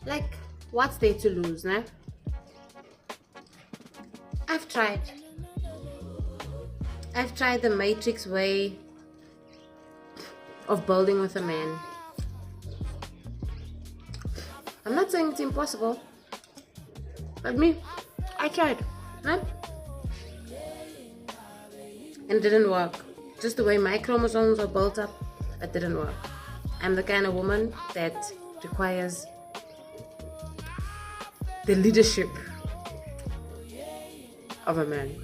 Like, what's there to lose, nah? I've tried. I've tried the Matrix way of building with a man. I'm not saying it's impossible, but I tried, huh? And it didn't work. Just the way my chromosomes are built up, it didn't work. I'm the kind of woman that requires the leadership of a man.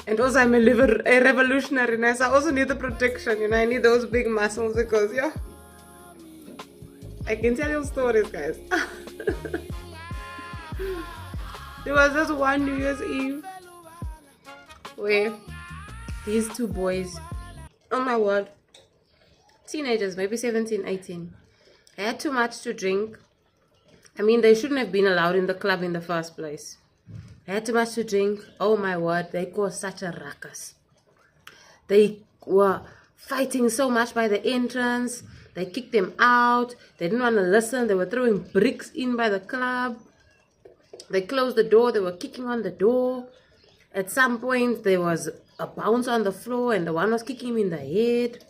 And also I'm a revolutionary, so I also need the protection, I need those big muscles because, I can tell you stories, guys. There was this one New Year's Eve where these two boys, oh my word, teenagers, maybe 17, 18, they had too much to drink. I mean, they shouldn't have been allowed in the club in the first place. They had too much to drink. Oh my word, they caused such a ruckus. They were fighting so much by the entrance. They kicked them out. They didn't want to listen. They were throwing bricks in by the club. They closed the door. They were kicking on the door. At some point, there was a bouncer on the floor and the one was kicking him in the head.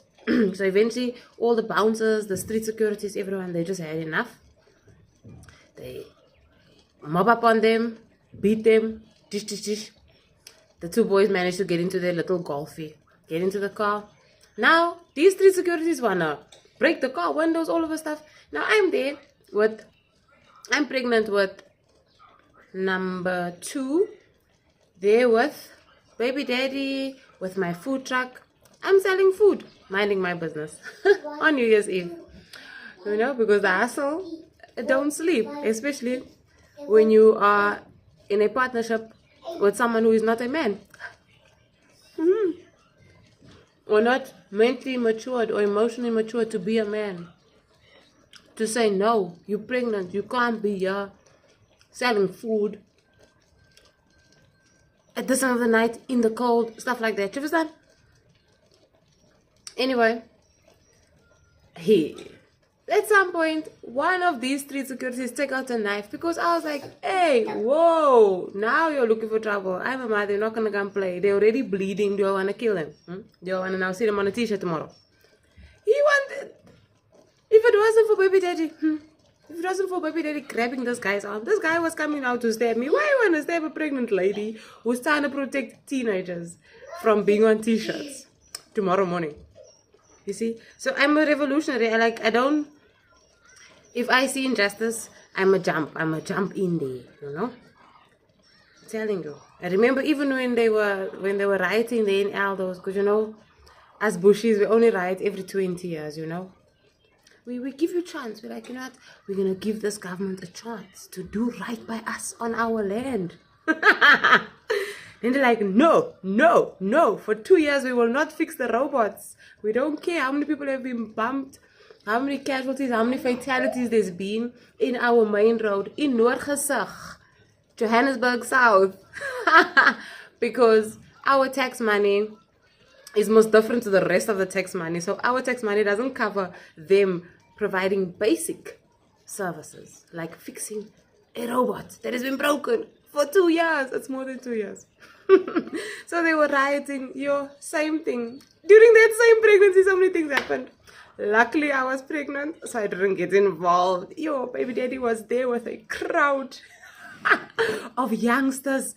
So eventually, all the bouncers, the street securities, everyone, they just had enough. They mob up on them, beat them, dish, dish, dish. The two boys managed to get into their little golfy, get into the car. Now, these street securities wanna break the car windows, all of the stuff. Now, I'm pregnant with number 2, there with baby daddy, with my food truck. I'm selling food, minding my business on New Year's Eve. Because the hustle don't sleep, especially when you are in a partnership with someone who is not a man. Or not mentally matured or emotionally matured to be a man. To say, no, you're pregnant, you can't be here selling food at this time of the night, in the cold, stuff like that. You understand? Anyway, at some point, one of these street securities take out a knife because I was like, hey, whoa, now you're looking for trouble. I'm a mother, you're not going to come play. They're already bleeding. Do you want to kill them? Do you want to now see them on a t-shirt tomorrow? If it wasn't for baby daddy, if it wasn't for baby daddy grabbing this guy's arm, this guy was coming out to stab me. Why you want to stab a pregnant lady who's trying to protect teenagers from being on t-shirts tomorrow morning? You see? So I'm a revolutionary. If I see injustice, I'm a jump in there, I'm telling you. I remember even when they were rioting there in Aldos, because us bushies, we only riot every 20 years, We give you a chance. We're like, we're going to give this government a chance to do right by us on our land. And they're like, no. For 2 years, we will not fix the robots. We don't care how many people have been bumped, how many casualties, how many fatalities there's been in our main road in Noordgesig, Johannesburg South. Because our tax money is most different to the rest of the tax money. So our tax money doesn't cover them providing basic services, like fixing a robot that has been broken for 2 years. It's more than 2 years. So they were rioting, same thing. During that same pregnancy, so many things happened. Luckily, I was pregnant, so I didn't get involved. Baby daddy was there with a crowd of youngsters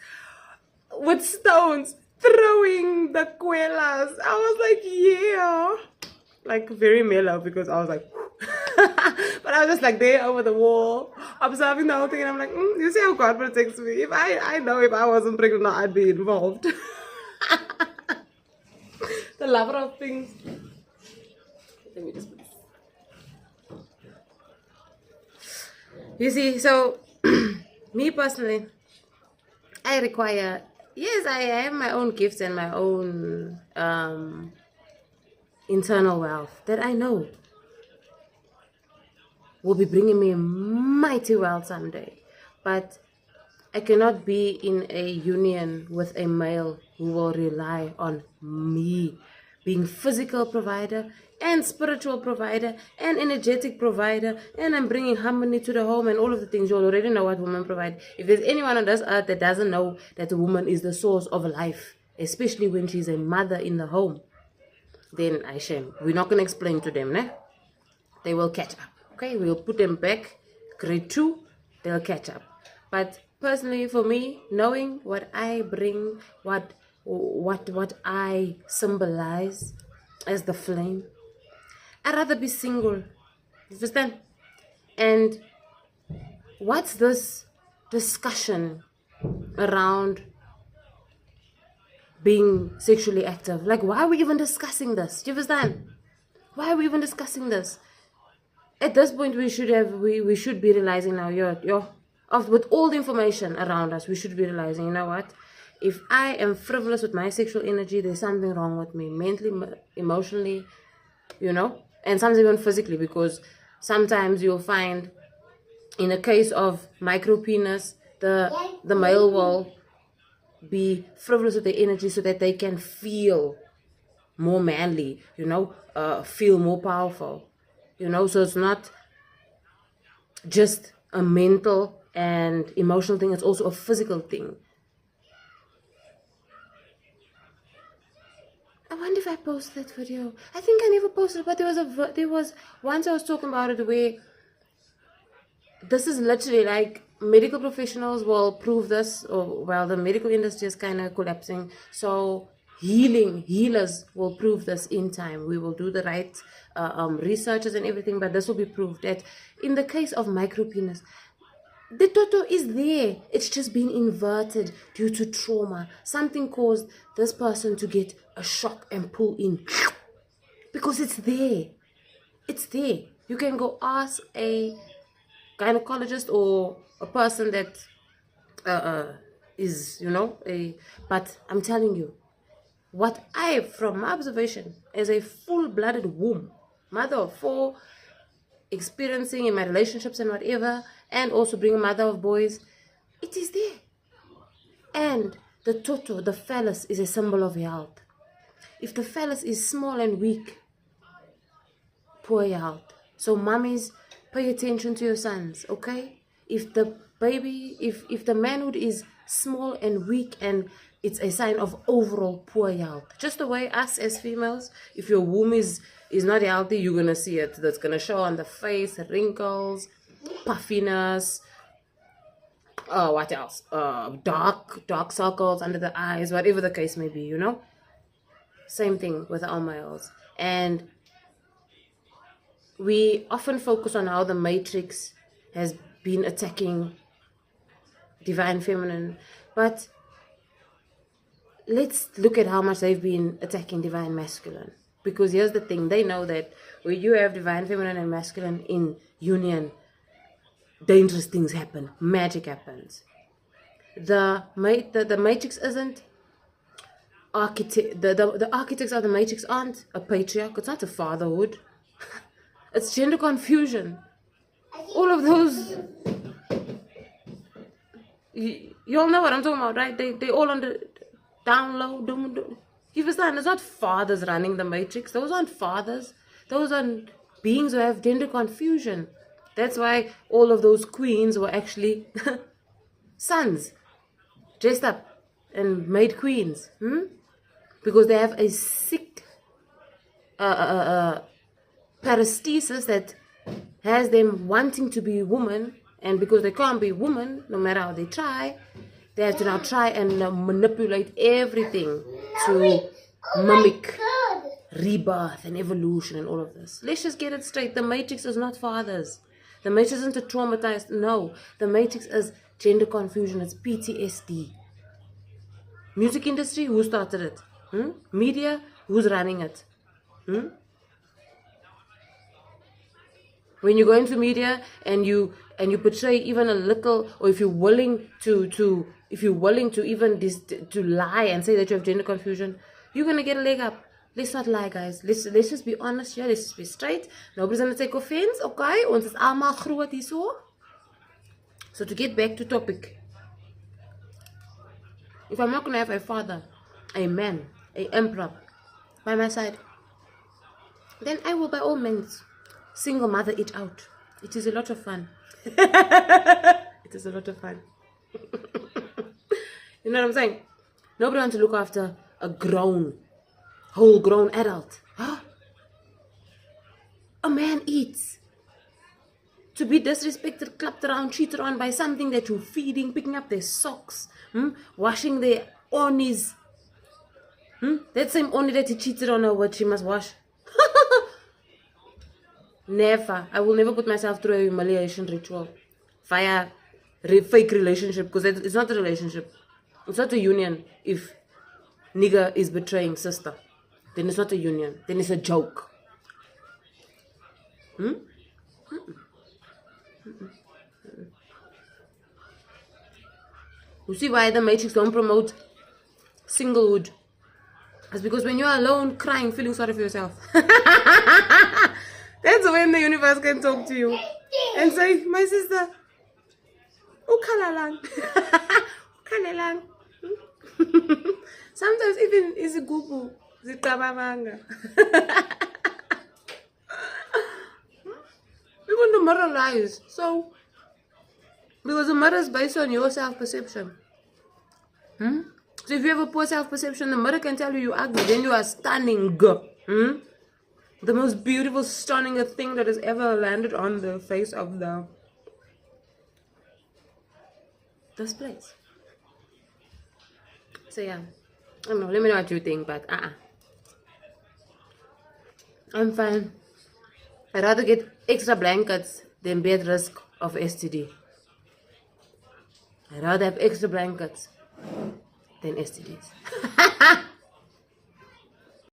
with stones, throwing the koelas. I was like, yeah. Like, very mellow, because I was like, but I was just like there over the wall, observing the whole thing, and I'm like, you see how God protects me. If I know if I wasn't pregnant, I'd be involved. The lover of things. Let me just put this. You see, so me personally, I require, yes, I have my own gifts and my own internal wealth that I know will be bringing me mighty wealth someday. But I cannot be in a union with a male who will rely on me being physical provider and spiritual provider and energetic provider, and I'm bringing harmony to the home and all of the things. You already know what women provide. If there's anyone on this earth that doesn't know that a woman is the source of life, especially when she's a mother in the home, then I shame. We're not going to explain to them, ne? They will catch up. Okay, we'll put them back, grade 2, they'll catch up. But personally, for me, knowing what I bring, what I symbolize as the flame, I'd rather be single. You understand? And what's this discussion around being sexually active? Like, why are we even discussing this? Do you understand? Why are we even discussing this? At this point, we should be realizing now, with all the information around us, we should be realizing, you know what? If I am frivolous with my sexual energy, there's something wrong with me, mentally, emotionally, and sometimes even physically, because sometimes you'll find, in a case of micro penis, the male will be frivolous with their energy so that they can feel more manly, feel more powerful. So it's not just a mental and emotional thing, it's also a physical thing. I wonder if I posted that video. I think I never posted, but there was once I was talking about it where this is literally like medical professionals will prove this, or well, the medical industry is kind of collapsing. So healers will prove this in time. We will do the right researches and everything, but this will be proved that in the case of micropenis, the toto is there. It's just been inverted due to trauma. Something caused this person to get a shock and pull in, because it's there. It's there. You can go ask a gynecologist or a person that is, but I'm telling you, what I, from my observation, as a full-blooded womb, mother of 4, experiencing in my relationships and whatever, and also being a mother of boys, it is there. And the toto, the phallus, is a symbol of health. If the phallus is small and weak, poor health. So mummies, pay attention to your sons, okay? If the baby, if the manhood is small and weak, and it's a sign of overall poor health. Just the way us as females, if your womb is not healthy, you're going to see it. That's going to show on the face, wrinkles, puffiness, what else? Dark circles under the eyes, whatever the case may be, Same thing with our males. And we often focus on how the Matrix has been attacking divine feminine, but let's look at how much they've been attacking divine masculine. Because here's the thing, they know that when you have divine feminine and masculine in union, dangerous things happen, magic happens. The Matrix isn't the architects of the Matrix aren't a patriarch, it's not a fatherhood. It's gender confusion. All of those, you all know what I'm talking about, right? They all on the down low. You understand? It's not fathers running the Matrix. Those aren't fathers. Those are beings who have gender confusion. That's why all of those queens were actually sons, dressed up and made queens. Because they have a sick parastasis that has them wanting to be woman, and because they can't be woman, no matter how they try, they have to now try and manipulate everything to mimic rebirth and evolution and all of this. Let's just get it straight. The Matrix is not fathers. The Matrix isn't a traumatized. No. The Matrix is gender confusion. It's PTSD. Music industry, who started it? Media, who's running it? When you go into media and you portray even a little, or if you're willing to even to lie and say that you have gender confusion, you're gonna get a leg up. Let's not lie, guys. Let's just be honest here. Let's just be straight. Nobody's gonna take offense, okay? Ons is almal groot hierso. So to get back to topic, if I'm not gonna have a father, a man, a emperor, by my side, then I will by all means single mother it out. It is a lot of fun. It is a lot of fun. You know what I'm saying? Nobody wants to look after a whole grown adult. A man eats. To be disrespected, clapped around, cheated on by something that you're feeding, picking up their socks, washing their onis. That same oni that he cheated on her, what she must wash. Never. I will never put myself through a humiliation ritual via fake relationship, because it's not a relationship. It's not a union. If nigger is betraying sister, then it's not a union. Then it's a joke. You see why the Matrix don't promote singlehood? It's because when you're alone, crying, feeling sorry for yourself, that's when the universe can talk to you and say, my sister, ukalalang. Ukalalang. Sometimes even izigubu ziqabanga. We want to moralize. So, because the mirror is based on your self-perception. So if you have a poor self-perception, the mirror can tell you you're ugly, then you are stunning. The most beautiful, stunning thing that has ever landed on the face of this place. So yeah, I don't know, let me know what you think, but I'm fine. I'd rather get extra blankets than be at risk of STD. I'd rather have extra blankets than STDs.